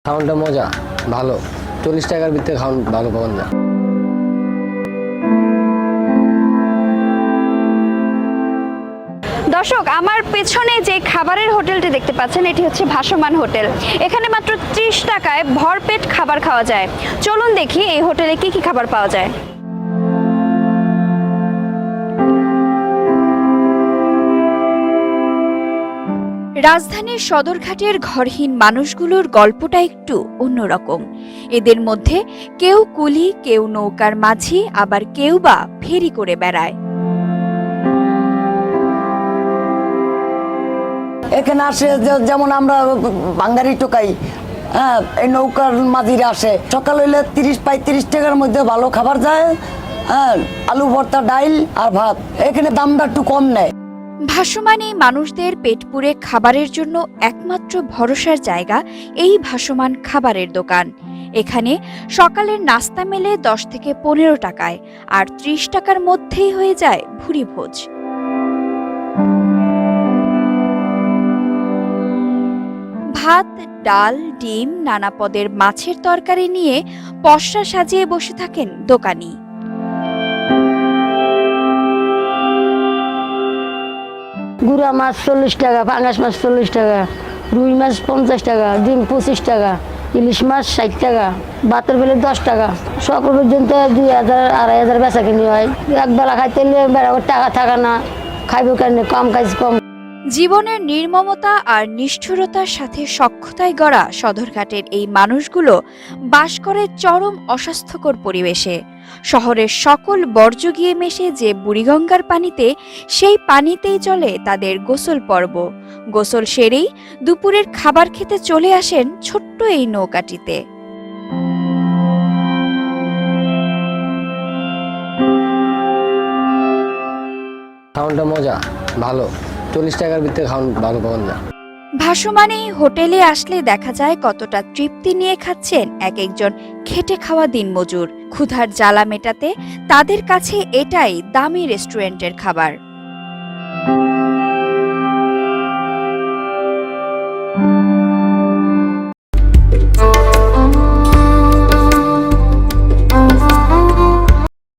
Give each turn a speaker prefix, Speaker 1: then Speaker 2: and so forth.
Speaker 1: খাওয়ানটা মজা ভালো, 40 টাকার ভিতরে খাওয়ান ভালো পাওয়া যায়।
Speaker 2: দর্শক, আমার পেছনে যে খাবারের হোটেলটি দেখতে পাচ্ছেন এটি হচ্ছে ভাসমান হোটেল। এখানে মাত্র 30 টাকায় ভরপেট খাবার খাওয়া যায়। চলুন দেখি এই হোটেলে কি কি খাবার পাওয়া যায়। রাজধানীর সদরঘাটের ঘরহীন মানুষগুলোর গল্পটা একটু অন্যরকম। এদের মধ্যে কেউ কুলি, কেউ নৌকার মাঝি, আবার কেউ বা ফেরি করে বেড়ায়।
Speaker 3: এখানে আসে যেমন আমরা বাঙ্গারি টোকাই, হ্যাঁ, এই নৌকার মাঝিরা আসে। সকাল হইলে 30-35 টাকার মধ্যে ভালো খাবার যায়। হ্যাঁ, আলু ভর্তা, ডাইল আর ভাত। এখানে দামটা একটু কম নেয়।
Speaker 2: ভাসমান এই মানুষদের পেট পুরে খাবারের জন্য একমাত্র ভরসার জায়গা এই ভাসমান খাবারের দোকান। এখানে সকালের নাস্তা মেলে 10 থেকে 15 টাকায়, আর 30 টাকার মধ্যেই হয়ে যায় ভুরি ভোজ। ভাত, ডাল, ডিম, নানা পদের মাছের তরকারি নিয়ে পসরা সাজিয়ে বসে থাকেন দোকানি।
Speaker 4: গুড়া মাছ 40 টাকা, পাঙ্গাস মাছ 40 টাকা, রুই মাছ 50 টাকা, ডিম 25 টাকা, ইলিশ মাছ 60 টাকা, ভাতের বেলে 10 টাকা। সকাল পর্যন্ত 2000-2500 বেচা কিনি হয়। একবেলা খাইতে টাকা থাকা না, খাইব কেন, কম খাইছি কম।
Speaker 2: জীবনের নির্মমতা আর নিষ্ঠুরতার সাথে সখ্যতায় গড়া সদরঘাটের এই মানুষগুলো বাস করে চরম অস্বাস্থ্যকর পরিবেশে। শহরের সকল বর্জ্য গিয়ে মেশে যে বুড়িগঙ্গার পানিতে, সেই পানিতেই চলে তাদের গোসল পর্ব। গোসল সেরেই দুপুরের খাবার খেতে চলে আসেন ছোট্ট এই নৌকাটিতে।
Speaker 1: খাওয়ানটা মজা ভালো, 40 টাকার ভিতরে খাওয়ান ভালো পাওয়া যায়।
Speaker 2: ভাসমান এই হোটেলে আসলে দেখা যায় কতটা তৃপ্তি নিয়ে খাচ্ছেন এক একজন খেটে খাওয়া দিনমজুর। ক্ষুধার জ্বালা মেটাতে তাদের কাছে এটাই দামি রেস্টুরেন্টের খাবার।